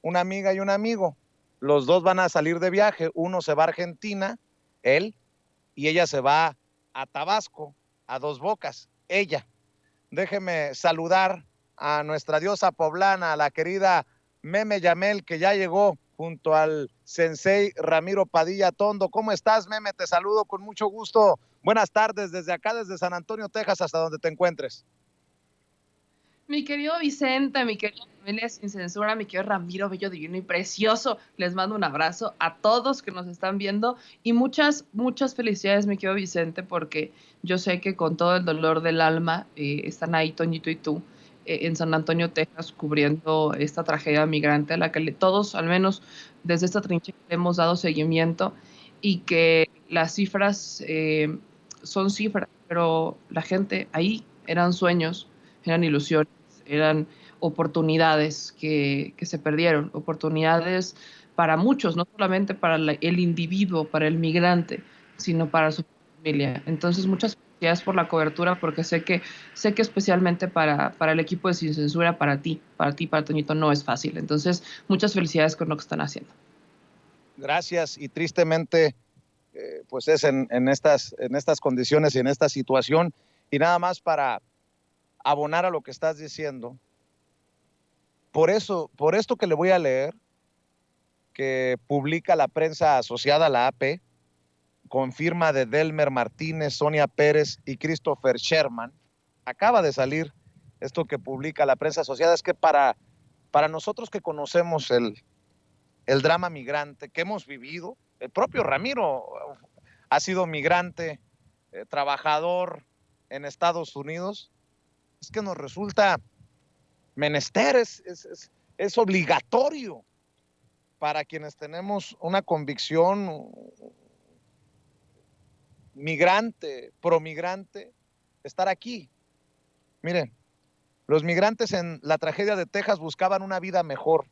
una amiga y un amigo. Los dos van a salir de viaje. Uno se va a Argentina, él, y ella se va a Tabasco, a Dos Bocas, ella. Déjeme saludar a nuestra diosa poblana, a la querida Meme Yamel, que ya llegó junto al sensei Ramiro Padilla Tondo. ¿Cómo estás, Meme? Te saludo con mucho gusto. Buenas tardes desde acá, desde San Antonio, Texas, hasta donde te encuentres. Mi querido Vicente, mi querida familia sin censura, mi querido Ramiro, bello, divino y precioso, les mando un abrazo a todos que nos están viendo y muchas felicidades, mi querido Vicente, porque yo sé que con todo el dolor del alma están ahí Toñito y tú en San Antonio, Texas, cubriendo esta tragedia migrante a la que todos, al menos desde esta trinchera, le hemos dado seguimiento y que las cifras son cifras, pero la gente ahí eran sueños, eran ilusiones, eran oportunidades que se perdieron, oportunidades para muchos, no solamente para el individuo, para el migrante, sino para su familia. Entonces, muchas felicidades por la cobertura, porque sé que especialmente para el equipo de Sin Censura, para Toñito, no es fácil. Entonces, muchas felicidades con lo que están haciendo. Gracias, y tristemente, pues es en estas condiciones y en esta situación. Y nada más para abonar a lo que estás diciendo, por esto que le voy a leer, que publica la prensa asociada a la AP, con firma de Delmer Martínez, Sonia Pérez y Christopher Sherman, acaba de salir esto que publica la prensa asociada. Es que para nosotros que conocemos el drama migrante que hemos vivido, el propio Ramiro ha sido migrante, trabajador en Estados Unidos, es que nos resulta menester, es obligatorio para quienes tenemos una convicción migrante, promigrante, estar aquí. Miren, los migrantes en la tragedia de Texas buscaban una vida mejor.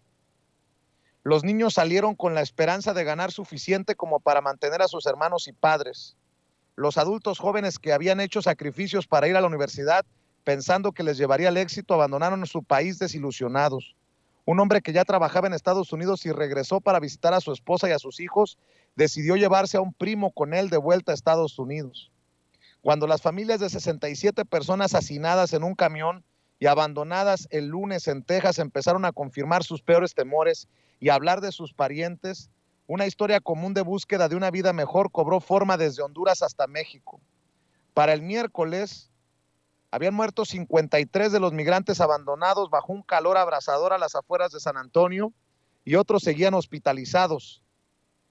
Los niños salieron con la esperanza de ganar suficiente como para mantener a sus hermanos y padres. Los adultos jóvenes que habían hecho sacrificios para ir a la universidad pensando que les llevaría el éxito abandonaron su país desilusionados. Un hombre que ya trabajaba en Estados Unidos y regresó para visitar a su esposa y a sus hijos, decidió llevarse a un primo con él de vuelta a Estados Unidos. Cuando las familias de 67 personas hacinadas en un camión y abandonadas el lunes en Texas empezaron a confirmar sus peores temores y a hablar de sus parientes, una historia común de búsqueda de una vida mejor cobró forma desde Honduras hasta México. Para el miércoles, habían muerto 53 de los migrantes abandonados bajo un calor abrasador a las afueras de San Antonio y otros seguían hospitalizados.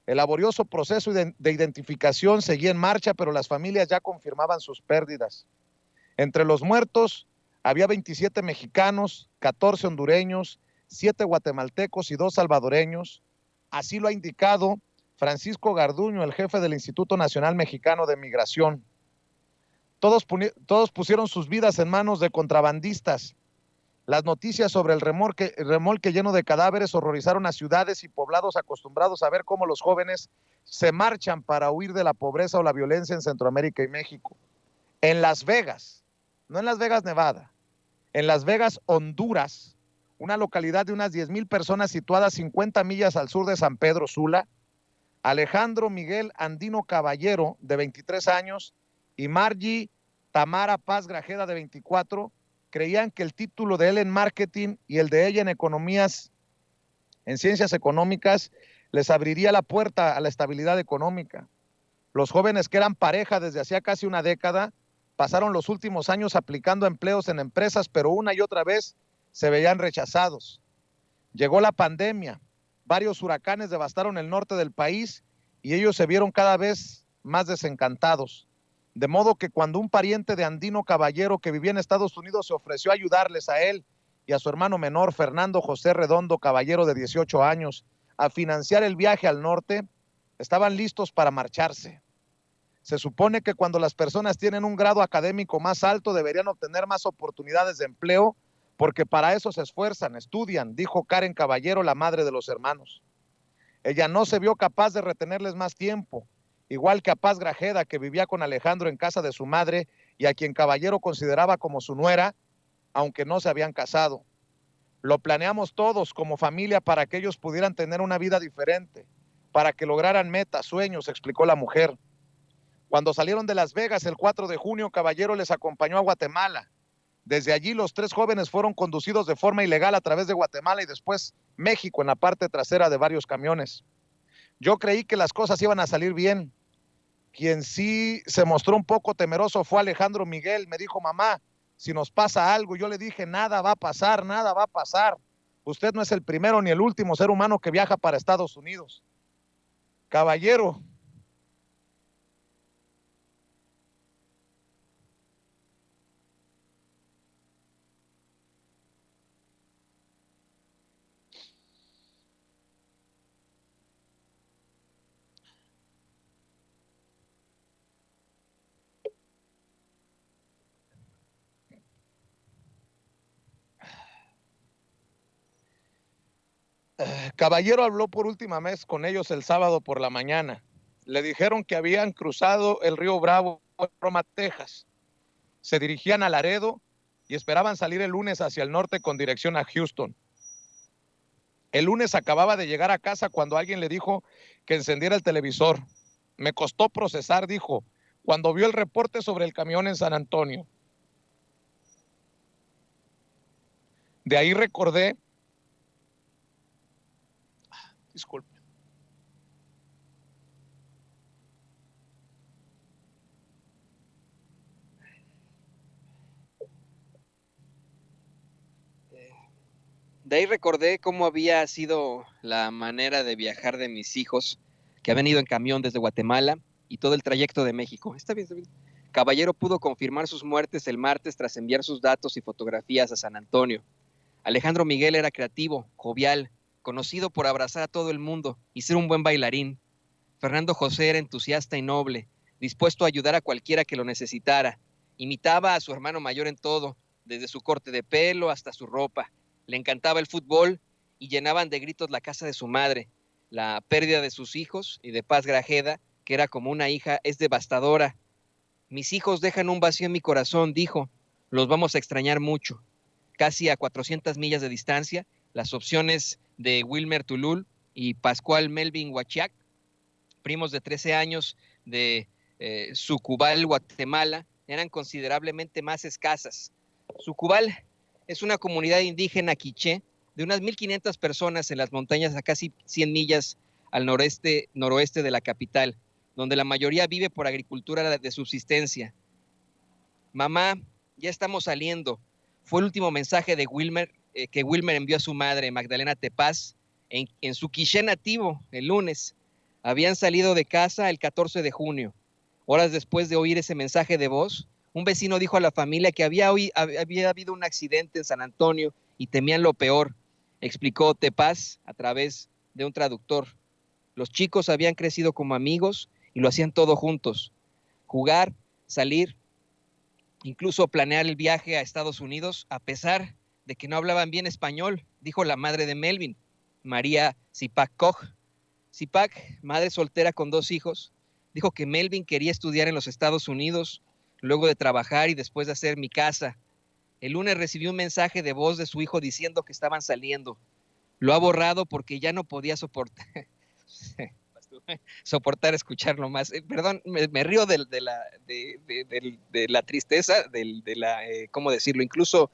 El laborioso proceso de identificación seguía en marcha, pero las familias ya confirmaban sus pérdidas. Entre los muertos había 27 mexicanos, 14 hondureños, 7 guatemaltecos y 2 salvadoreños. Así lo ha indicado Francisco Garduño, el jefe del Instituto Nacional Mexicano de Migración. Todos pusieron sus vidas en manos de contrabandistas. Las noticias sobre el remolque lleno de cadáveres horrorizaron a ciudades y poblados acostumbrados a ver cómo los jóvenes se marchan para huir de la pobreza o la violencia en Centroamérica y México. En Las Vegas, no en Las Vegas, Nevada, en Las Vegas, Honduras, una localidad de unas 10,000 personas situada 50 millas al sur de San Pedro Sula, Alejandro Miguel Andino Caballero, de 23 años, y Margie Tamara Paz Grajeda, de 24, creían que el título de él en marketing y el de ella en economías, en ciencias económicas, les abriría la puerta a la estabilidad económica. Los jóvenes que eran pareja desde hacía casi una década pasaron los últimos años aplicando empleos en empresas, pero una y otra vez se veían rechazados. Llegó la pandemia, varios huracanes devastaron el norte del país y ellos se vieron cada vez más desencantados. De modo que cuando un pariente de Andino Caballero que vivía en Estados Unidos se ofreció a ayudarles a él y a su hermano menor, Fernando José Redondo Caballero, de 18 años, a financiar el viaje al norte, estaban listos para marcharse. Se supone que cuando las personas tienen un grado académico más alto deberían obtener más oportunidades de empleo porque para eso se esfuerzan, estudian, dijo Karen Caballero, la madre de los hermanos. Ella no se vio capaz de retenerles más tiempo, igual que a Paz Grajeda, que vivía con Alejandro en casa de su madre y a quien Caballero consideraba como su nuera, aunque no se habían casado. Lo planeamos todos como familia para que ellos pudieran tener una vida diferente, para que lograran metas, sueños, explicó la mujer. Cuando salieron de Las Vegas el 4 de junio, Caballero les acompañó a Guatemala. Desde allí los 3 jóvenes fueron conducidos de forma ilegal a través de Guatemala y después México en la parte trasera de varios camiones. Yo creí que las cosas iban a salir bien. Quien sí se mostró un poco temeroso fue Alejandro Miguel. Me dijo, mamá, si nos pasa algo. Yo le dije, nada va a pasar, nada va a pasar. Usted no es el primero ni el último ser humano que viaja para Estados Unidos. Caballero, Caballero habló por última vez con ellos el sábado por la mañana. Le dijeron que habían cruzado el río Bravo en Roma, Texas. Se dirigían a Laredo y esperaban salir el lunes hacia el norte con dirección a Houston. El lunes acababa de llegar a casa cuando alguien le dijo que encendiera el televisor. Me costó procesar, dijo, cuando vio el reporte sobre el camión en San Antonio. De ahí recordé, disculpe, de ahí recordé cómo había sido la manera de viajar de mis hijos, que habían ido en camión desde Guatemala y todo el trayecto de México. Está bien, está bien. Caballero pudo confirmar sus muertes el martes tras enviar sus datos y fotografías a San Antonio. Alejandro Miguel era creativo, jovial, conocido por abrazar a todo el mundo y ser un buen bailarín. Fernando José era entusiasta y noble, dispuesto a ayudar a cualquiera que lo necesitara. Imitaba a su hermano mayor en todo, desde su corte de pelo hasta su ropa. Le encantaba el fútbol y llenaban de gritos la casa de su madre. La pérdida de sus hijos y de Paz Grajeda, que era como una hija, es devastadora. Mis hijos dejan un vacío en mi corazón, dijo. Los vamos a extrañar mucho. Casi a 400 millas de distancia, las opciones de Wilmer Tulul y Pascual Melvin Huachiac, primos de 13 años de Sucubal, Guatemala, eran considerablemente más escasas. Sucubal es una comunidad indígena quiché de unas 1,500 personas en las montañas a casi 100 millas al noroeste de la capital, donde la mayoría vive por agricultura de subsistencia. Mamá, ya estamos saliendo. Fue el último mensaje de Wilmer que Wilmer envió a su madre, Magdalena Tepaz, en su quiché nativo el lunes. Habían salido de casa el 14 de junio. Horas después de oír ese mensaje de voz, un vecino dijo a la familia que había habido un accidente en San Antonio y temían lo peor, explicó Tepaz a través de un traductor. Los chicos habían crecido como amigos y lo hacían todo juntos. Jugar, salir, incluso planear el viaje a Estados Unidos, a pesar de que no hablaban bien español, dijo la madre de Melvin, María Zipac Koch. Zipac, madre soltera con 2 hijos, dijo que Melvin quería estudiar en los Estados Unidos, luego de trabajar y después de hacer mi casa. El lunes recibió un mensaje de voz de su hijo diciendo que estaban saliendo. Lo ha borrado porque ya no podía soportar escucharlo más. Perdón, me río de la tristeza, ¿cómo decirlo? Incluso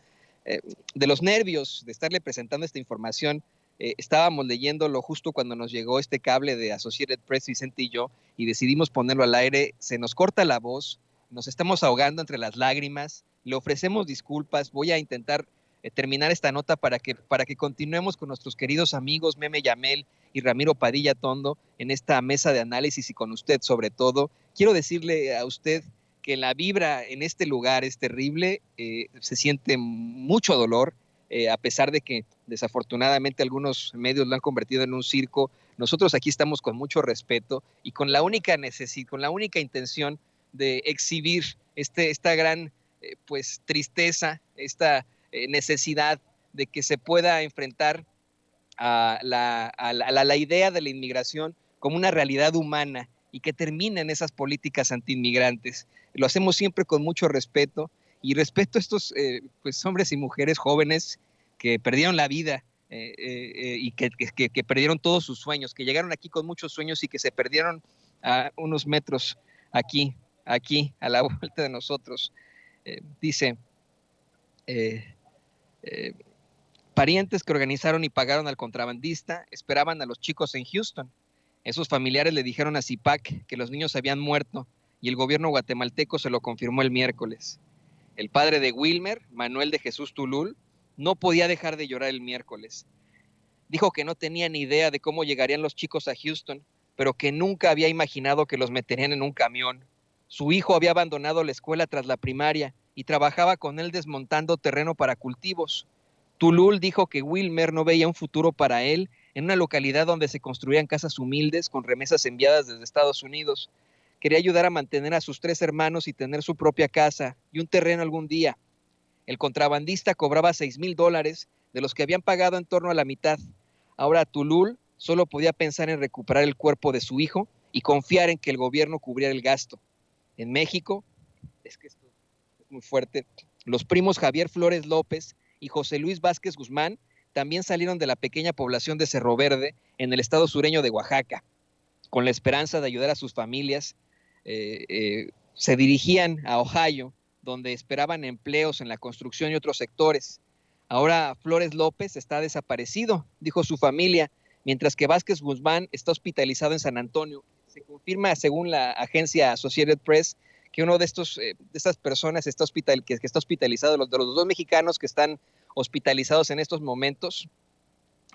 de los nervios de estarle presentando esta información. Estábamos leyéndolo justo cuando nos llegó este cable de Associated Press, Vicente y yo, y decidimos ponerlo al aire. Se nos corta la voz, nos estamos ahogando entre las lágrimas, le ofrecemos disculpas. Voy a intentar terminar esta nota para que continuemos con nuestros queridos amigos Meme Yamel y Ramiro Padilla Tondo en esta mesa de análisis y con usted sobre todo. Quiero decirle a usted que la vibra en este lugar es terrible, se siente mucho dolor, a pesar de que desafortunadamente algunos medios lo han convertido en un circo. Nosotros aquí estamos con mucho respeto y con la única intención de exhibir esta gran pues tristeza, esta necesidad de que se pueda enfrentar a la idea de la inmigración como una realidad humana y que terminen esas políticas antiinmigrantes. Lo hacemos siempre con mucho respeto y respeto a estos pues hombres y mujeres jóvenes que perdieron la vida y que perdieron todos sus sueños, que llegaron aquí con muchos sueños y que se perdieron a unos metros aquí, a la vuelta de nosotros. Dice, parientes que organizaron y pagaron al contrabandista esperaban a los chicos en Houston. Esos familiares le dijeron a Zipac que los niños habían muerto y el gobierno guatemalteco se lo confirmó el miércoles. El padre de Wilmer, Manuel de Jesús Tulul, no podía dejar de llorar el miércoles. Dijo que no tenía ni idea de cómo llegarían los chicos a Houston, pero que nunca había imaginado que los meterían en un camión. Su hijo había abandonado la escuela tras la primaria y trabajaba con él desmontando terreno para cultivos. Tulul dijo que Wilmer no veía un futuro para él en una localidad donde se construían casas humildes con remesas enviadas desde Estados Unidos. Quería ayudar a mantener a sus 3 hermanos y tener su propia casa y un terreno algún día. El contrabandista cobraba $6,000, de los que habían pagado en torno a la mitad. Ahora Tulul solo podía pensar en recuperar el cuerpo de su hijo y confiar en que el gobierno cubriera el gasto. En México, es que esto es muy fuerte, los primos Javier Flores López y José Luis Vázquez Guzmán también salieron de la pequeña población de Cerro Verde en el estado sureño de Oaxaca. Con la esperanza de ayudar a sus familias, se dirigían a Ohio, donde esperaban empleos en la construcción y otros sectores. Ahora Flores López está desaparecido, dijo su familia, mientras que Vázquez Guzmán está hospitalizado en San Antonio. Se confirma, según la agencia Associated Press, que uno de estas personas que está hospitalizado, de los 2 mexicanos que están hospitalizados en estos momentos,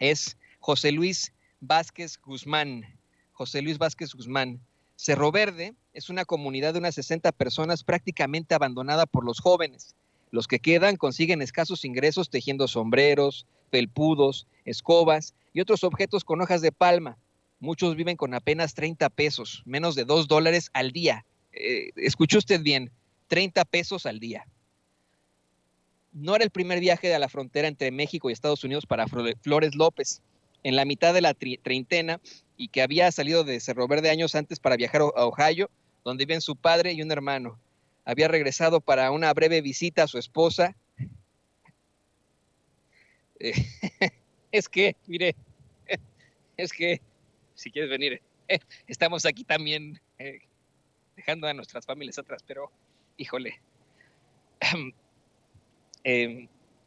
es José Luis Vázquez Guzmán. José Luis Vázquez Guzmán. Cerro Verde es una comunidad de unas 60 personas prácticamente abandonada por los jóvenes. Los que quedan consiguen escasos ingresos tejiendo sombreros, felpudos, escobas y otros objetos con hojas de palma. Muchos viven con apenas 30 pesos, menos de $2 al día. Escuchó usted bien, 30 pesos al día. No era el primer viaje a la frontera entre México y Estados Unidos para Flores López. En la mitad de la treintena, y que había salido de Cerro Verde años antes para viajar a Ohio, donde viven su padre y un hermano. Había regresado para una breve visita a su esposa. Es que, mire, es que, si quieres venir, estamos aquí también dejando a nuestras familias atrás, pero, híjole,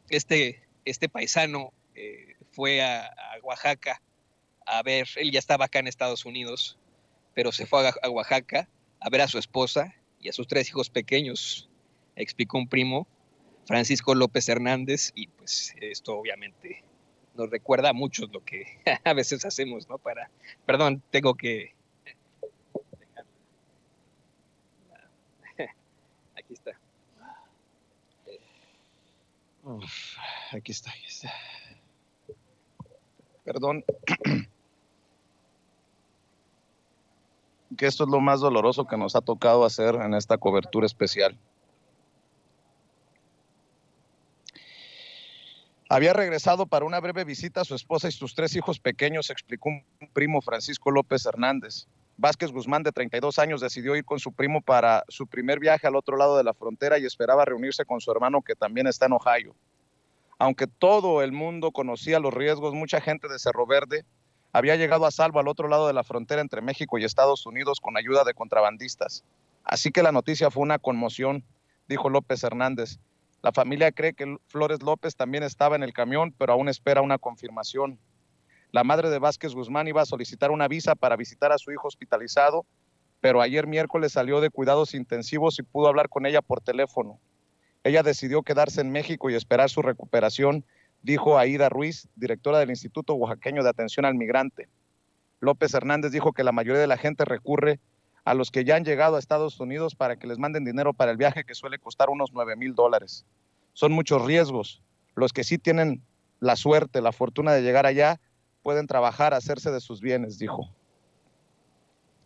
este paisano fue a Oaxaca a ver, él ya estaba acá en Estados Unidos, pero se fue a Oaxaca a ver a su esposa y a sus 3 hijos pequeños, explicó un primo, Francisco López Hernández, y pues esto obviamente nos recuerda a muchos lo que a veces hacemos, ¿no? Perdón, tengo que aquí está. Uf, aquí está. Perdón. Que esto es lo más doloroso que nos ha tocado hacer en esta cobertura especial. Había regresado para una breve visita a su esposa y sus 3 hijos pequeños, explicó un primo, Francisco López Hernández. Vázquez Guzmán, de 32 años, decidió ir con su primo para su primer viaje al otro lado de la frontera y esperaba reunirse con su hermano, que también está en Ohio. Aunque todo el mundo conocía los riesgos, mucha gente de Cerro Verde había llegado a salvo al otro lado de la frontera entre México y Estados Unidos con ayuda de contrabandistas. Así que la noticia fue una conmoción, dijo López Hernández. La familia cree que Flores López también estaba en el camión, pero aún espera una confirmación. La madre de Vázquez Guzmán iba a solicitar una visa para visitar a su hijo hospitalizado, pero ayer miércoles salió de cuidados intensivos y pudo hablar con ella por teléfono. Ella decidió quedarse en México y esperar su recuperación, dijo Aida Ruiz, directora del Instituto Oaxaqueño de Atención al Migrante. López Hernández dijo que la mayoría de la gente recurre a los que ya han llegado a Estados Unidos para que les manden dinero para el viaje, que suele costar unos $9,000. Son muchos riesgos. Los que sí tienen la suerte, la fortuna de llegar allá, pueden trabajar, hacerse de sus bienes, dijo.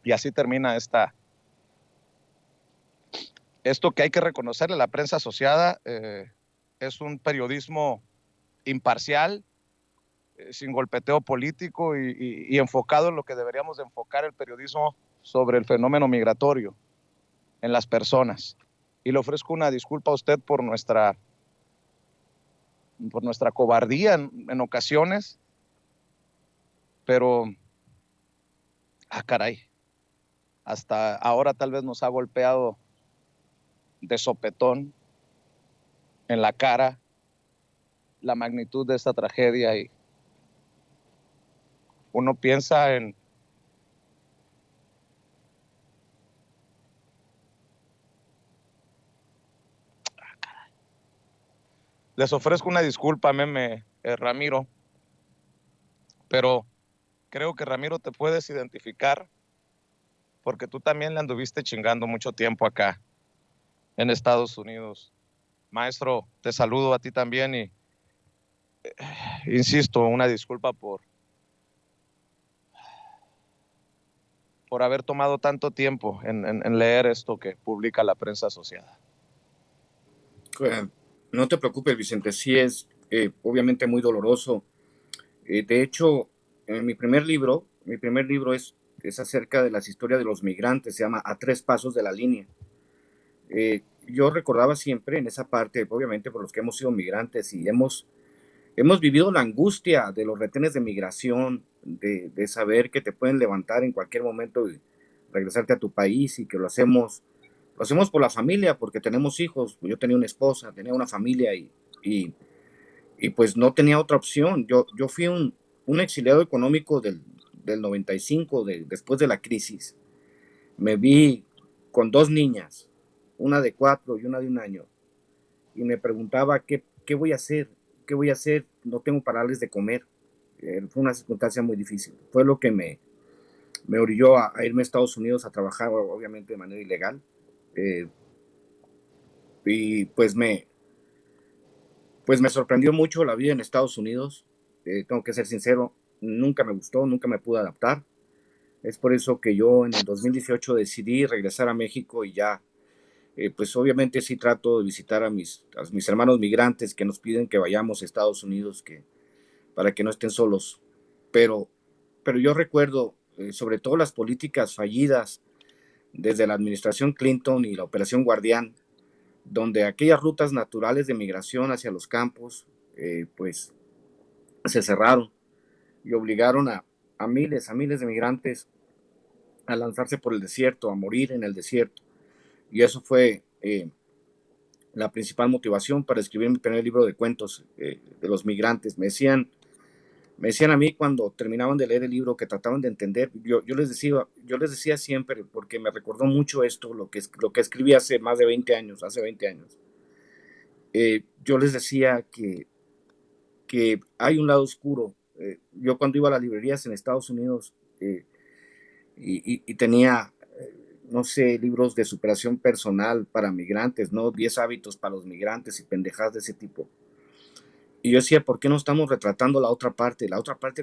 Y así termina esto que hay que reconocerle. La prensa asociada es un periodismo imparcial, sin golpeteo político y enfocado en lo que deberíamos de enfocar el periodismo sobre el fenómeno migratorio en las personas. Y le ofrezco una disculpa a usted por nuestra por nuestra cobardía en ocasiones, pero, caray, hasta ahora tal vez nos ha golpeado de sopetón en la cara la magnitud de esta tragedia, y uno piensa en les ofrezco una disculpa, meme, Ramiro, pero creo que Ramiro te puedes identificar porque tú también le anduviste chingando mucho tiempo acá en Estados Unidos. Maestro, te saludo a ti también y insisto, una disculpa por haber tomado tanto tiempo en leer esto que publica la prensa asociada. No te preocupes, Vicente, sí es obviamente muy doloroso. De hecho, mi primer libro es acerca de las historias de los migrantes, se llama A Tres Pasos de la Línea. Yo recordaba siempre en esa parte, obviamente por los que hemos sido migrantes y hemos vivido la angustia de los retenes de migración, de saber que te pueden levantar en cualquier momento y regresarte a tu país, y que lo hacemos por la familia, porque tenemos hijos. Yo tenía una esposa, tenía una familia y pues no tenía otra opción. Yo fui un exiliado económico del 95, después de la crisis. Me vi con dos niñas, una de 4 y una de 1 año, y me preguntaba qué voy a hacer, qué voy a hacer, no tengo para darles de comer. Fue una circunstancia muy difícil. Fue lo que me orilló a irme a Estados Unidos a trabajar, obviamente de manera ilegal. Y pues me sorprendió mucho la vida en Estados Unidos. Tengo que ser sincero, nunca me gustó, nunca me pude adaptar. Es por eso que yo en el 2018 decidí regresar a México, y ya, pues obviamente sí trato de visitar a mis hermanos migrantes que nos piden que vayamos a Estados Unidos, para que no estén solos. Pero yo recuerdo sobre todo las políticas fallidas desde la administración Clinton y la Operación Guardián, donde aquellas rutas naturales de migración hacia los campos pues se cerraron y obligaron a miles de migrantes a lanzarse por el desierto, a morir en el desierto. Y eso fue la principal motivación para escribir mi primer libro de cuentos de los migrantes. Me decían a mí cuando terminaban de leer el libro, que trataban de entender. Yo les decía siempre, porque me recordó mucho esto, lo que escribí hace más de 20 años, yo les decía que hay un lado oscuro. Yo cuando iba a las librerías en Estados Unidos y tenía, no sé, libros de superación personal para migrantes, ¿no? 10 hábitos para los migrantes y pendejadas de ese tipo. Y yo decía, ¿por qué no estamos retratando la otra parte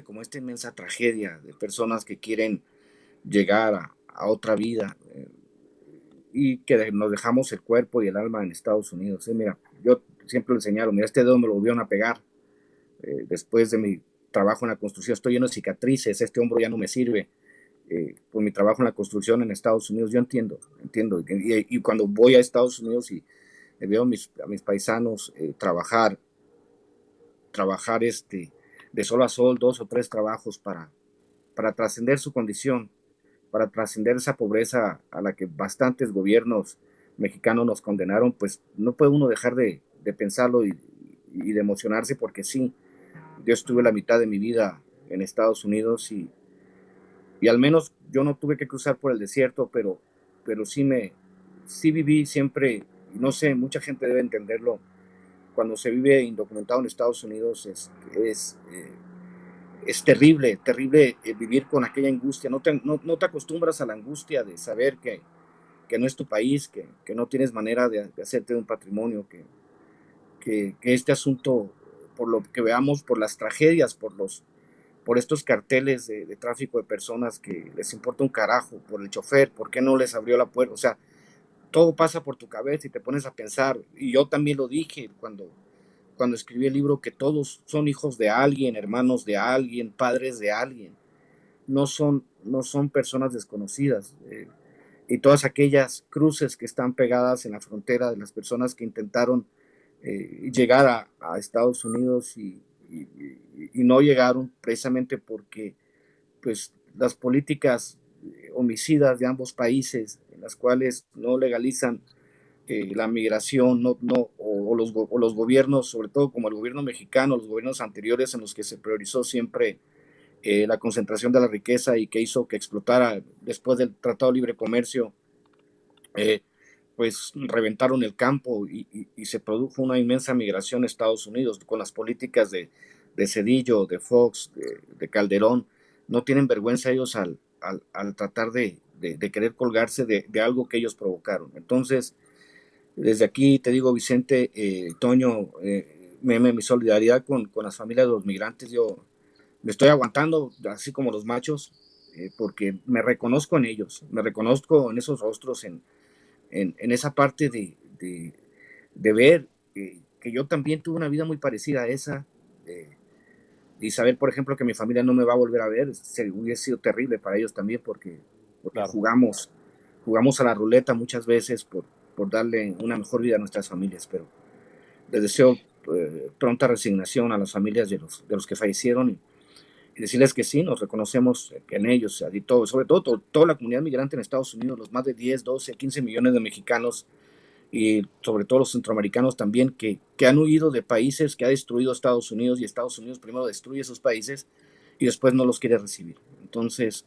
como esta inmensa tragedia de personas que quieren llegar a otra vida y que nos dejamos el cuerpo y el alma en Estados Unidos? Mira, yo siempre le señalo, mira, este dedo me lo volvieron a pegar después de mi trabajo en la construcción. Estoy lleno de cicatrices, este hombro ya no me sirve por mi trabajo en la construcción en Estados Unidos. Yo entiendo. Y cuando voy a Estados Unidos y veo a mis paisanos trabajar de sol a sol, 2 o 3 trabajos para trascender su condición, para trascender esa pobreza a la que bastantes gobiernos mexicanos nos condenaron, pues no puede uno dejar de pensarlo y de emocionarse, porque sí, yo estuve la mitad de mi vida en Estados Unidos y al menos yo no tuve que cruzar por el desierto, pero sí viví siempre, no sé, mucha gente debe entenderlo. Cuando se vive indocumentado en Estados Unidos es terrible vivir con aquella angustia. No te acostumbras a la angustia de saber que no es tu país, que no tienes manera de hacerte de un patrimonio, que este asunto, por lo que veamos, por las tragedias, por estos carteles de tráfico de personas que les importa un carajo, por el chofer, ¿por qué no les abrió la puerta? O sea, todo pasa por tu cabeza y te pones a pensar. Y yo también lo dije cuando escribí el libro, que todos son hijos de alguien, hermanos de alguien, padres de alguien. No son personas desconocidas. Y todas aquellas cruces que están pegadas en la frontera de las personas que intentaron llegar a Estados Unidos y no llegaron precisamente porque pues las políticas homicidas de ambos países, en las cuales no legalizan la migración, o los gobiernos, sobre todo como el gobierno mexicano, los gobiernos anteriores en los que se priorizó siempre la concentración de la riqueza y que hizo que explotara después del Tratado de Libre Comercio, pues reventaron el campo y se produjo una inmensa migración a Estados Unidos con las políticas de Cedillo, de Fox, de Calderón. No tienen vergüenza ellos al tratar de querer colgarse de algo que ellos provocaron. Entonces, desde aquí te digo, Vicente, Toño, Meme, mi solidaridad con las familias de los migrantes. Yo me estoy aguantando, así como los machos, porque me reconozco en ellos, me reconozco en esos rostros, en esa parte de ver que yo también tuve una vida muy parecida a esa, y saber, por ejemplo, que mi familia no me va a volver a ver, hubiese sido terrible para ellos también, porque Claro. jugamos a la ruleta muchas veces por darle una mejor vida a nuestras familias, pero les deseo pronta resignación a las familias de los que fallecieron y decirles que sí, nos reconocemos en ellos, y todo, sobre todo toda la comunidad migrante en Estados Unidos, los más de 10, 12, 15 millones de mexicanos y sobre todo los centroamericanos también que han huido de países que ha destruido Estados Unidos, y Estados Unidos primero destruye esos países y después no los quiere recibir. Entonces,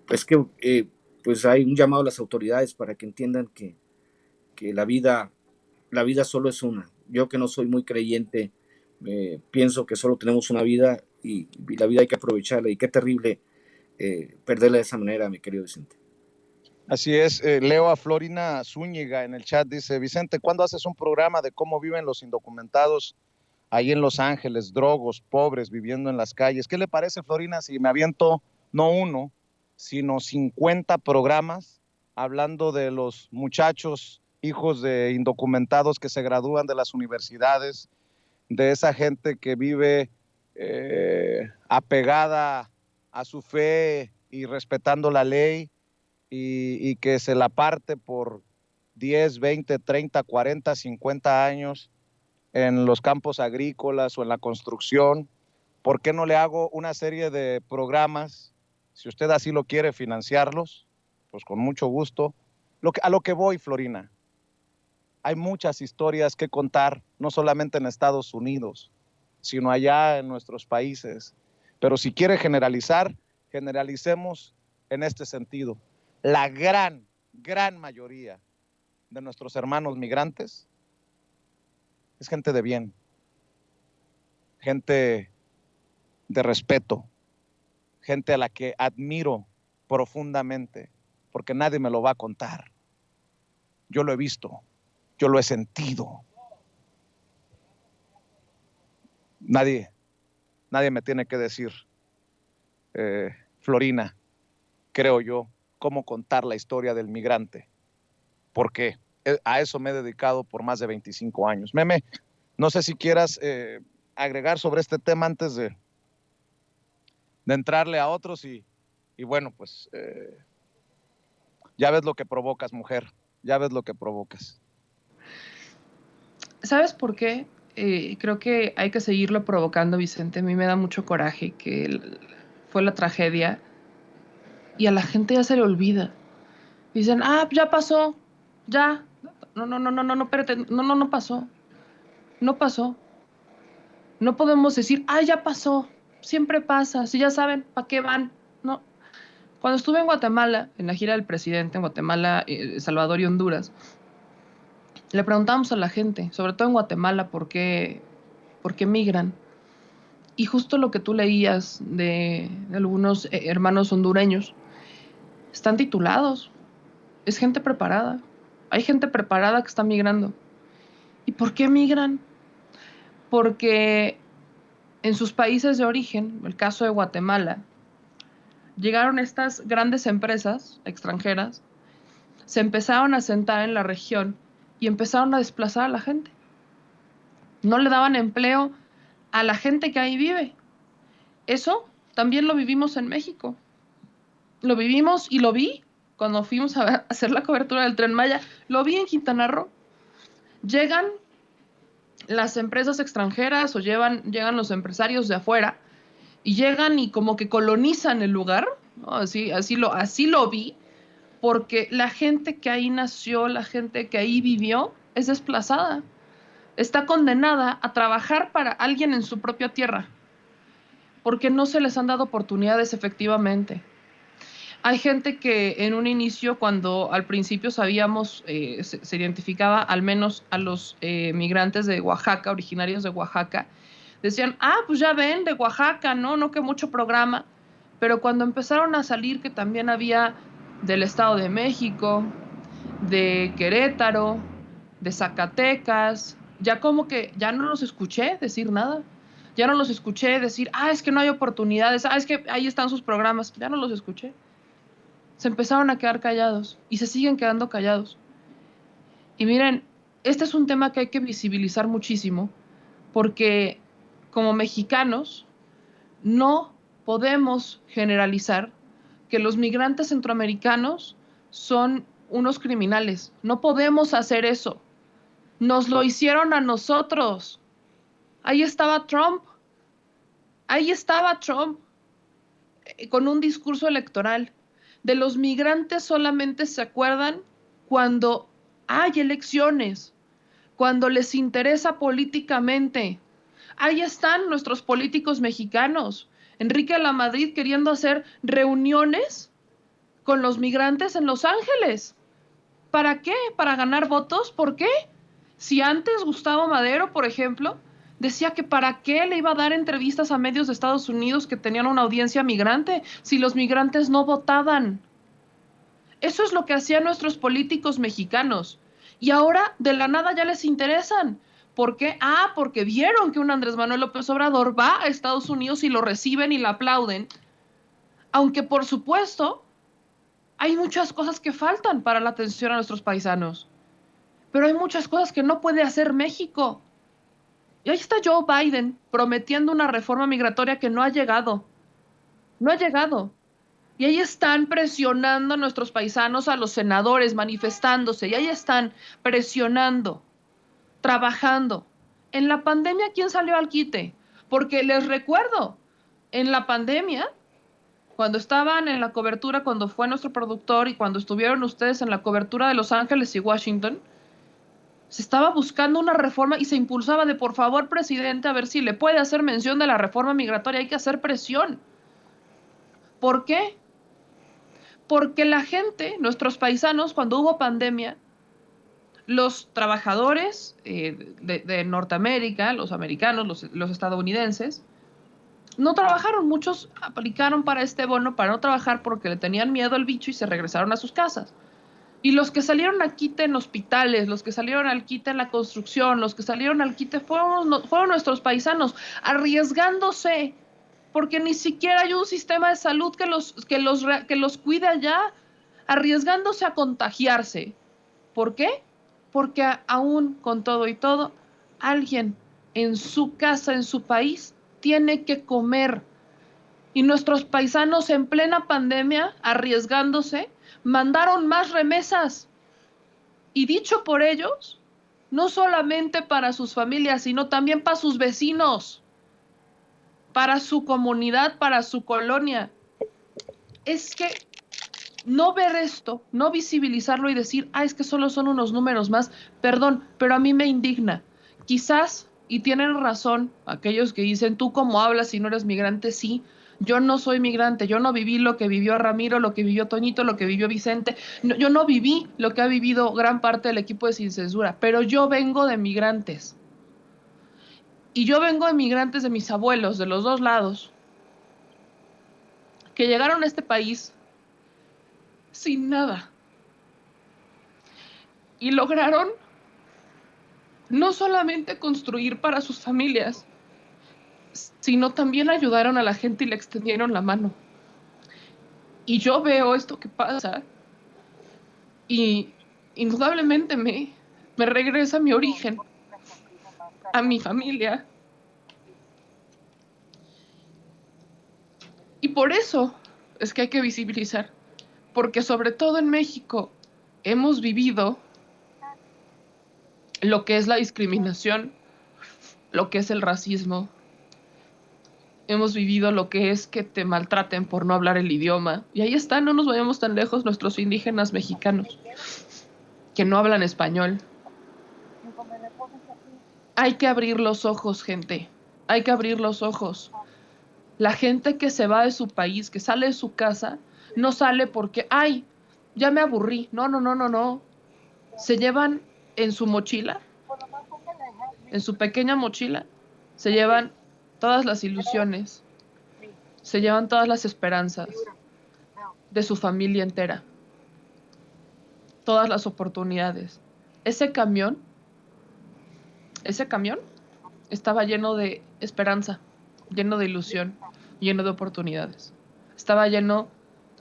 pues que pues hay un llamado a las autoridades para que entiendan que la vida solo es una. Yo, que no soy muy creyente, pienso que solo tenemos una vida y la vida hay que aprovecharla, y qué terrible perderla de esa manera, mi querido Vicente. Así es, leo a Florina Zúñiga en el chat, dice: Vicente, ¿cuándo haces un programa de cómo viven los indocumentados ahí en Los Ángeles, drogos, pobres, viviendo en las calles? ¿Qué le parece, Florina, si me aviento no uno, sino 50 programas hablando de los muchachos, hijos de indocumentados que se gradúan de las universidades, de esa gente que vive apegada a su fe y respetando la ley, y que se la parte por 10, 20, 30, 40, 50 años en los campos agrícolas o en la construcción? ¿Por qué no le hago una serie de programas? Si usted así lo quiere, financiarlos, pues con mucho gusto. A lo que voy, Florina, hay muchas historias que contar, no solamente en Estados Unidos, sino allá en nuestros países. Pero si quiere generalizar, generalicemos en este sentido. La gran mayoría de nuestros hermanos migrantes es gente de bien, gente de respeto, gente a la que admiro profundamente, porque nadie me lo va a contar. Yo lo he visto, yo lo he sentido. Nadie me tiene que decir, Florina, creo yo, cómo contar la historia del migrante, porque a eso me he dedicado por más de 25 años. Meme, no sé si quieras agregar sobre este tema antes de entrarle a otros, y bueno, pues ya ves lo que provocas, mujer, ya ves lo que provocas. ¿Sabes por qué? Creo que hay que seguirlo provocando, Vicente. A mí me da mucho coraje que fue la tragedia y a la gente ya se le olvida. Dicen, ya pasó, ya. No, espérate, no pasó. No pasó. No podemos decir, ya pasó. Siempre pasa. Si ya saben, ¿para qué van? No. Cuando estuve en Guatemala, en la gira del presidente, en Guatemala, Salvador y Honduras, le preguntamos a la gente, sobre todo en Guatemala, ¿por qué migran? Y justo lo que tú leías de algunos hermanos hondureños, están titulados. Es gente preparada. Hay gente preparada que está migrando. ¿Y por qué migran? Porque en sus países de origen, el caso de Guatemala, llegaron estas grandes empresas extranjeras, se empezaron a sentar en la región y empezaron a desplazar a la gente. No le daban empleo a la gente que ahí vive. Eso también lo vivimos en México. Lo vivimos y lo vi cuando fuimos a hacer la cobertura del Tren Maya. Lo vi en Quintana Roo. Llegan las empresas extranjeras o llegan los empresarios de afuera y llegan y como que colonizan el lugar, ¿no? Así lo vi, porque la gente que ahí nació, la gente que ahí vivió, es desplazada. Está condenada a trabajar para alguien en su propia tierra, porque no se les han dado oportunidades efectivamente. Hay gente que en un inicio, cuando al principio sabíamos, se identificaba al menos a los migrantes de Oaxaca, originarios de Oaxaca, decían, pues ya ven, de Oaxaca, no que mucho programa. Pero cuando empezaron a salir que también había del Estado de México, de Querétaro, de Zacatecas, ya como que ya no los escuché decir nada. Ya no los escuché decir, es que no hay oportunidades, es que ahí están sus programas. Ya no los escuché. Se empezaron a quedar callados y se siguen quedando callados. Y miren, este es un tema que hay que visibilizar muchísimo porque como mexicanos no podemos generalizar que los migrantes centroamericanos son unos criminales. No podemos hacer eso. Nos lo hicieron a nosotros. Ahí estaba Trump. Ahí estaba Trump con un discurso electoral. De los migrantes solamente se acuerdan cuando hay elecciones, cuando les interesa políticamente. Ahí están nuestros políticos mexicanos. Enrique Lamadrid queriendo hacer reuniones con los migrantes en Los Ángeles. ¿Para qué? ¿Para ganar votos? ¿Por qué? Si antes Gustavo Madero, por ejemplo, decía que para qué le iba a dar entrevistas a medios de Estados Unidos que tenían una audiencia migrante si los migrantes no votaban. Eso es lo que hacían nuestros políticos mexicanos. Y ahora de la nada ya les interesan. ¿Por qué? Porque vieron que un Andrés Manuel López Obrador va a Estados Unidos y lo reciben y lo aplauden. Aunque por supuesto hay muchas cosas que faltan para la atención a nuestros paisanos. Pero hay muchas cosas que no puede hacer México. Y ahí está Joe Biden prometiendo una reforma migratoria que no ha llegado. No ha llegado. Y ahí están presionando a nuestros paisanos, a los senadores, manifestándose. Y ahí están presionando, trabajando. En la pandemia, ¿quién salió al quite? Porque les recuerdo, en la pandemia, cuando estaban en la cobertura, cuando fue nuestro productor y cuando estuvieron ustedes en la cobertura de Los Ángeles y Washington, se estaba buscando una reforma y se impulsaba de, por favor, presidente, a ver si le puede hacer mención de la reforma migratoria. Hay que hacer presión. ¿Por qué? Porque la gente, nuestros paisanos, cuando hubo pandemia, los trabajadores de Norteamérica, los americanos, los estadounidenses, no trabajaron. Muchos aplicaron para este bono para no trabajar porque le tenían miedo al bicho y se regresaron a sus casas. Y los que salieron al quite en hospitales, los que salieron al quite en la construcción, los que salieron al quite fueron nuestros paisanos, arriesgándose, porque ni siquiera hay un sistema de salud que los cuide allá, arriesgándose a contagiarse. ¿Por qué? Porque aún con todo y todo, alguien en su casa, en su país, tiene que comer. Y nuestros paisanos en plena pandemia, arriesgándose, mandaron más remesas. Y dicho por ellos, no solamente para sus familias, sino también para sus vecinos, para su comunidad, para su colonia. Es que no ver esto, no visibilizarlo y decir, es que solo son unos números más, perdón, pero a mí me indigna. Quizás, y tienen razón aquellos que dicen, tú cómo hablas si no eres migrante, sí. Yo no soy migrante, yo no viví lo que vivió Ramiro, lo que vivió Toñito, lo que vivió Vicente. No, yo no viví lo que ha vivido gran parte del equipo de Sin Censura, pero yo vengo de migrantes. Y yo vengo de migrantes de mis abuelos, de los dos lados, que llegaron a este país sin nada. Y lograron no solamente construir para sus familias, sino también ayudaron a la gente y le extendieron la mano. Y yo veo esto que pasa y indudablemente me regresa a mi origen, a mi familia. Y por eso es que hay que visibilizar, porque sobre todo en México hemos vivido lo que es la discriminación lo que es el racismo. Hemos vivido lo que es que te maltraten por no hablar el idioma. Y ahí están, no nos vayamos tan lejos, nuestros indígenas mexicanos que no hablan español. Hay que abrir los ojos, gente. Hay que abrir los ojos. La gente que se va de su país, que sale de su casa, no sale porque, ay, ya me aburrí. No, no, no, no, no. Se llevan en su mochila, en su pequeña mochila, se llevan todas las ilusiones, se llevan todas las esperanzas de su familia entera, todas las oportunidades. Ese camión estaba lleno de esperanza, lleno de ilusión, lleno de oportunidades. Estaba lleno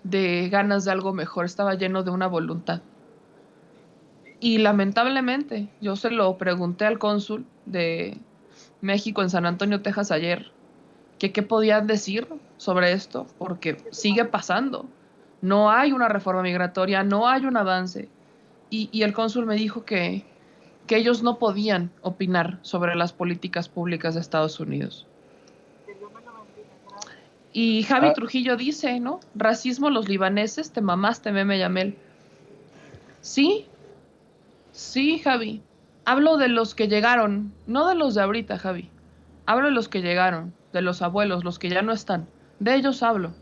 de ganas de algo mejor, estaba lleno de una voluntad. Y lamentablemente, yo se lo pregunté al cónsul de México en San Antonio, Texas ayer, que qué podían decir sobre esto, porque sigue pasando. No hay una reforma migratoria, no hay un avance. Y el cónsul me dijo que ellos no podían opinar sobre las políticas públicas de Estados Unidos. Y Javi Trujillo dice, ¿no? Racismo, los libaneses, te mamaste, Meme Yamel. Sí, sí, Javi. Hablo de los que llegaron, no de los de ahorita, Javi. Hablo de los que llegaron, de los abuelos, los que ya no están. De ellos hablo.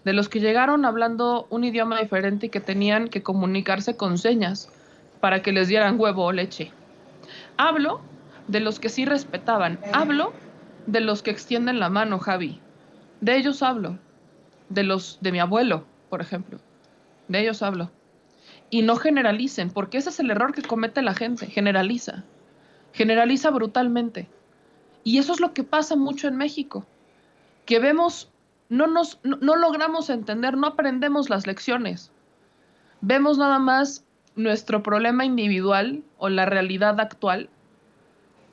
De los que llegaron hablando un idioma diferente y que tenían que comunicarse con señas para que les dieran huevo o leche. Hablo de los que sí respetaban. Hablo de los que extienden la mano, Javi. De ellos hablo. De mi abuelo, por ejemplo. De ellos hablo. Y no generalicen, porque ese es el error que comete la gente. Generaliza. Generaliza brutalmente. Y eso es lo que pasa mucho en México. Que vemos, no logramos entender, no aprendemos las lecciones. Vemos nada más nuestro problema individual o la realidad actual,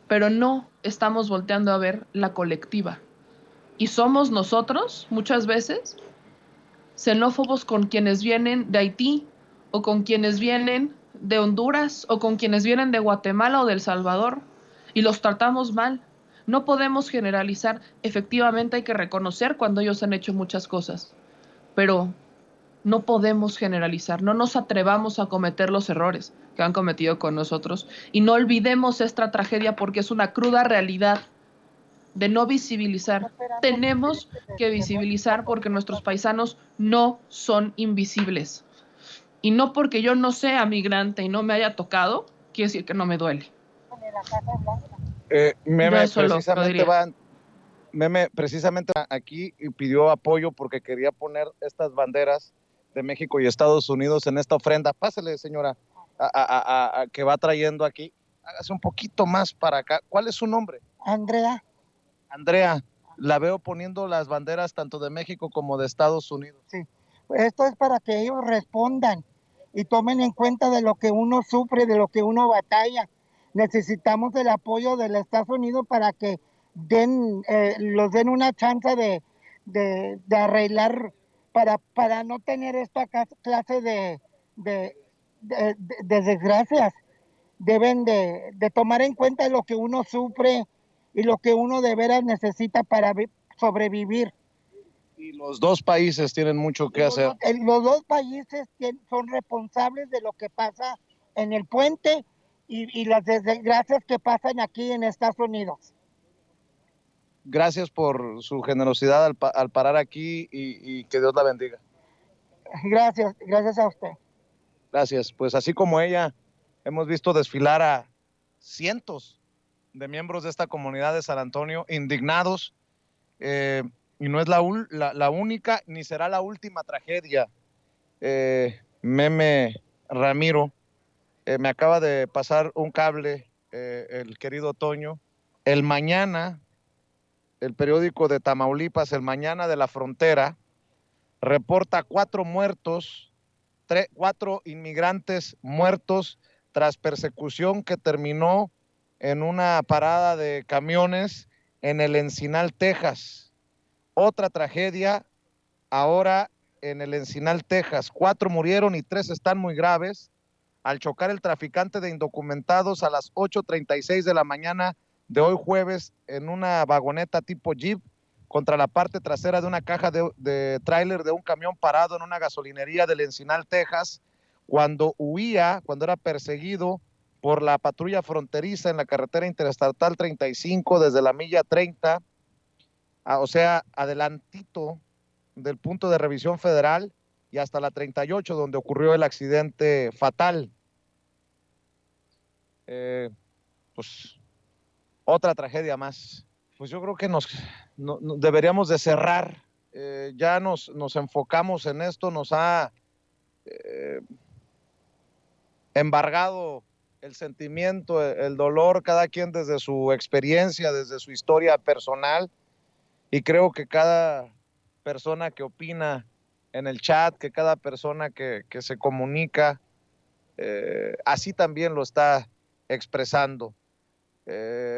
pero no estamos volteando a ver la colectiva. Y somos nosotros, muchas veces, xenófobos con quienes vienen de Haití, o con quienes vienen de Honduras, o con quienes vienen de Guatemala o de El Salvador, y los tratamos mal. No podemos generalizar, efectivamente hay que reconocer cuando ellos han hecho muchas cosas, pero no podemos generalizar, no nos atrevamos a cometer los errores que han cometido con nosotros, y no olvidemos esta tragedia porque es una cruda realidad de no visibilizar. Tenemos que visibilizar porque nuestros paisanos no son invisibles. Y no porque yo no sea migrante y no me haya tocado, quiere decir que no me duele. Meme precisamente aquí pidió apoyo porque quería poner estas banderas de México y Estados Unidos en esta ofrenda. Pásale, señora, que va trayendo aquí. Hágase un poquito más para acá. ¿Cuál es su nombre? Andrea. Andrea, la veo poniendo las banderas tanto de México como de Estados Unidos. Sí, esto es para que ellos respondan y tomen en cuenta de lo que uno sufre, de lo que uno batalla. Necesitamos el apoyo de los Estados Unidos para que los den una chance de arreglar, para no tener esta clase de desgracias. Deben de tomar en cuenta lo que uno sufre y lo que uno de veras necesita para sobrevivir. Y los dos países tienen mucho que hacer. Los dos países son responsables de lo que pasa en el puente y las desgracias que pasan aquí en Estados Unidos. Gracias por su generosidad al parar aquí y que Dios la bendiga. Gracias a usted. Gracias. Pues así como ella, hemos visto desfilar a cientos de miembros de esta comunidad de San Antonio indignados, y no es la única ni será la última tragedia. Meme Ramiro, me acaba de pasar un cable, el querido Toño. El Mañana, el periódico de Tamaulipas, El Mañana de la Frontera, reporta 4 muertos, 4 inmigrantes muertos tras persecución que terminó en una parada de camiones en el Encinal, Texas. Otra tragedia ahora en el Encinal, Texas. 4 murieron y 3 están muy graves al chocar el traficante de indocumentados a las 8:36 de la mañana de hoy jueves en una vagoneta tipo Jeep contra la parte trasera de una caja de tráiler de un camión parado en una gasolinería del Encinal, Texas, cuando era perseguido por la patrulla fronteriza en la carretera interestatal 35 desde la milla 30, o sea, adelantito del punto de revisión federal y hasta la 38 donde ocurrió el accidente fatal. Pues otra tragedia más. Pues yo creo que deberíamos de cerrar. Ya nos enfocamos en esto, nos ha embargado el sentimiento, el dolor, cada quien desde su experiencia, desde su historia personal, y creo que cada persona que opina en el chat, que cada persona que se comunica, así también lo está expresando.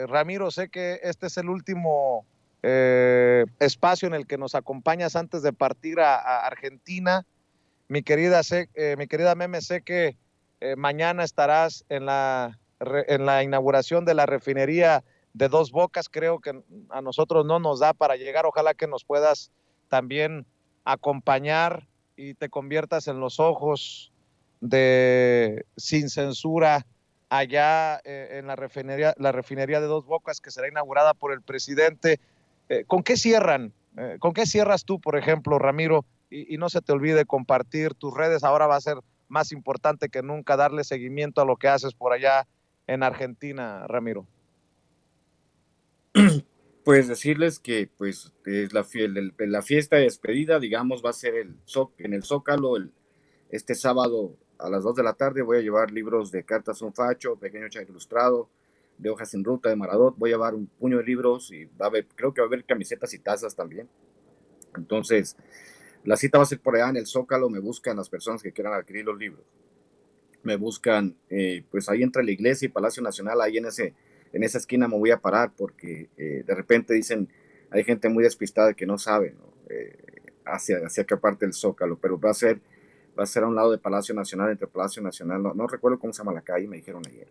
Ramiro, sé que este es el último espacio en el que nos acompañas antes de partir a Argentina. Mi querida Meme, sé que mañana estarás en la inauguración de la refinería de Dos Bocas. Creo que a nosotros no nos da para llegar. Ojalá que nos puedas también acompañar y te conviertas en los ojos de Sin Censura allá en la refinería de Dos Bocas, que será inaugurada por el presidente. ¿Con qué cierran? ¿Con qué cierras tú, por ejemplo, Ramiro? Y no se te olvide compartir tus redes. Ahora va a ser más importante que nunca darle seguimiento a lo que haces por allá en Argentina, Ramiro. Pues decirles que pues es la fiesta de despedida, digamos, va a ser en el Zócalo este sábado a las 2 de la tarde. Voy a llevar libros de Cartas a un Facho, Pequeño Chat Ilustrado, de Hojas en Ruta, de Maradot. Voy a llevar un puño de libros y creo que va a haber camisetas y tazas también. Entonces, la cita va a ser por allá en el Zócalo. Me buscan las personas que quieran adquirir los libros. Me buscan, pues ahí entre la iglesia y Palacio Nacional, ahí en esa esquina me voy a parar porque de repente dicen, hay gente muy despistada que no sabe, ¿no? Hacia qué parte del Zócalo, pero va a ser a un lado de Palacio Nacional, entre Palacio Nacional, no recuerdo cómo se llama la calle, me dijeron ayer,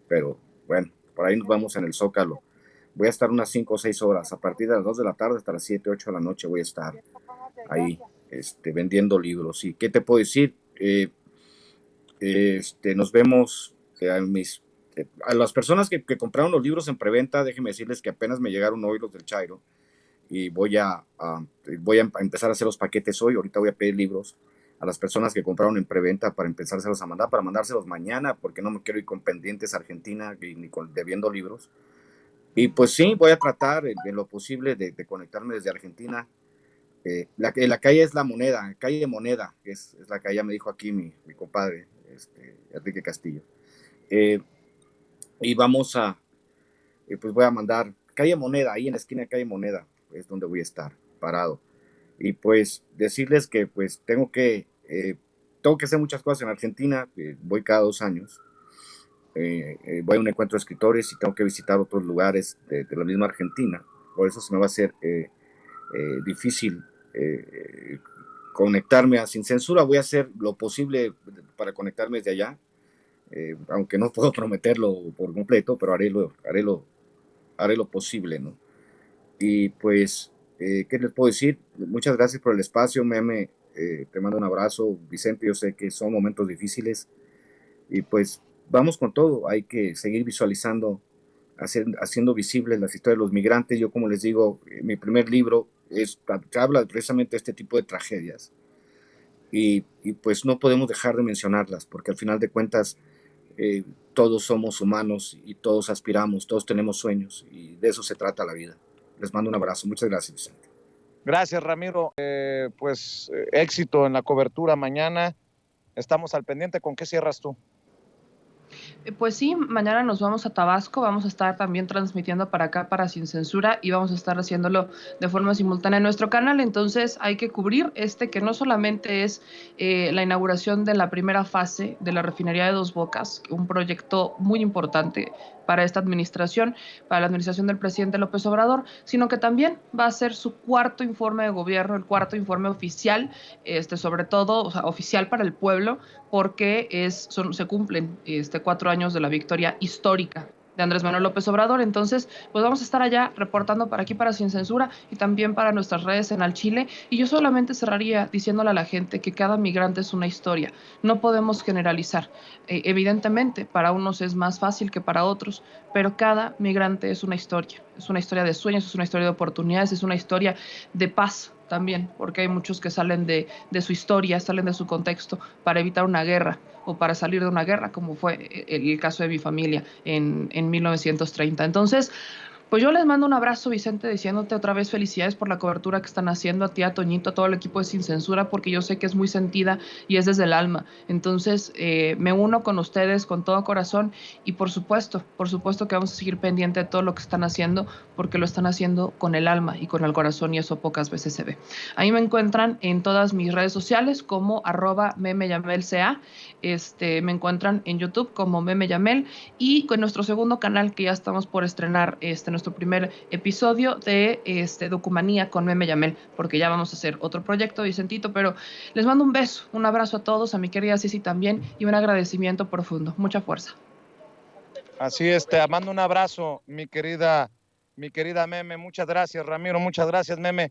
pero bueno, por ahí nos vamos en el Zócalo. Voy a estar unas 5 o 6 horas, a partir de las 2 de la tarde hasta las 7, 8 de la noche voy a estar ahí vendiendo libros. ¿Y qué te puedo decir? Nos vemos a las personas que compraron los libros en preventa. Déjenme decirles que apenas me llegaron hoy los del Chairo y voy a empezar a hacer los paquetes hoy. Ahorita voy a pedir libros a las personas que compraron en preventa para empezárselos a mandar, para mandárselos mañana, porque no me quiero ir con pendientes a Argentina ni debiendo libros. Y pues sí, voy a tratar en lo posible de conectarme desde Argentina. La calle es La Moneda, calle Moneda, es la calle, me dijo aquí mi compadre, Enrique Castillo. Y vamos pues voy a mandar calle Moneda, ahí en la esquina de calle Moneda, es donde voy a estar parado. Y pues decirles que pues tengo que hacer muchas cosas en Argentina. Voy cada 2 años. Voy a un encuentro de escritores y tengo que visitar otros lugares de la misma Argentina. Por eso se me va a hacer difícil conectarme a Sin Censura. Voy a hacer lo posible para conectarme desde allá, aunque no puedo prometerlo por completo, pero haré lo posible, ¿no? Y pues, ¿qué les puedo decir? Muchas gracias por el espacio, Meme. Te mando un abrazo, Vicente. Yo sé que son momentos difíciles y pues vamos con todo. Hay que seguir visualizando, haciendo visibles las historias de los migrantes. Yo, como les digo, mi primer libro habla precisamente de este tipo de tragedias y pues no podemos dejar de mencionarlas, porque al final de cuentas todos somos humanos y todos aspiramos, todos tenemos sueños y de eso se trata la vida. Les mando un abrazo. Muchas gracias, Vicente. Gracias, Ramiro. Éxito en la cobertura mañana. Estamos al pendiente. ¿Con qué cierras tú? Pues sí, mañana nos vamos a Tabasco, vamos a estar también transmitiendo para acá, para Sin Censura, y vamos a estar haciéndolo de forma simultánea en nuestro canal. Entonces hay que cubrir que no solamente es la inauguración de la primera fase de la refinería de Dos Bocas, un proyecto muy importante para esta administración, para la administración del presidente López Obrador, sino que también va a ser su cuarto informe de gobierno, el cuarto informe oficial, sobre todo, o sea, oficial para el pueblo, porque se cumplen 4 años de la victoria histórica de Andrés Manuel López Obrador. Entonces, pues vamos a estar allá reportando para aquí, para Sin Censura, y también para nuestras redes en Al Chile. Y yo solamente cerraría diciéndole a la gente que cada migrante es una historia. No podemos generalizar. Evidentemente, para unos es más fácil que para otros, pero cada migrante es una historia. Es una historia de sueños, es una historia de oportunidades, es una historia de paz también, porque hay muchos que salen de su historia, salen de su contexto para evitar una guerra o para salir de una guerra, como fue el caso de mi familia en 1930. Entonces, pues yo les mando un abrazo, Vicente, diciéndote otra vez felicidades por la cobertura que están haciendo, a ti, a Toñito, a todo el equipo de Sin Censura, porque yo sé que es muy sentida y es desde el alma. Entonces, me uno con ustedes con todo corazón y por supuesto que vamos a seguir pendiente de todo lo que están haciendo, porque lo están haciendo con el alma y con el corazón, y eso pocas veces se ve. Ahí me encuentran en todas mis redes sociales como @memeyamelca, me encuentran en YouTube como Meme Yamel, y con nuestro segundo canal que ya estamos por estrenar nuestro primer episodio de Documanía con Meme Yamel, porque ya vamos a hacer otro proyecto, Vicentito, pero les mando un beso, un abrazo a todos, a mi querida Ceci también, y un agradecimiento profundo. Mucha fuerza. Así es, te mando un abrazo, mi querida Meme, muchas gracias, Ramiro, muchas gracias, Meme.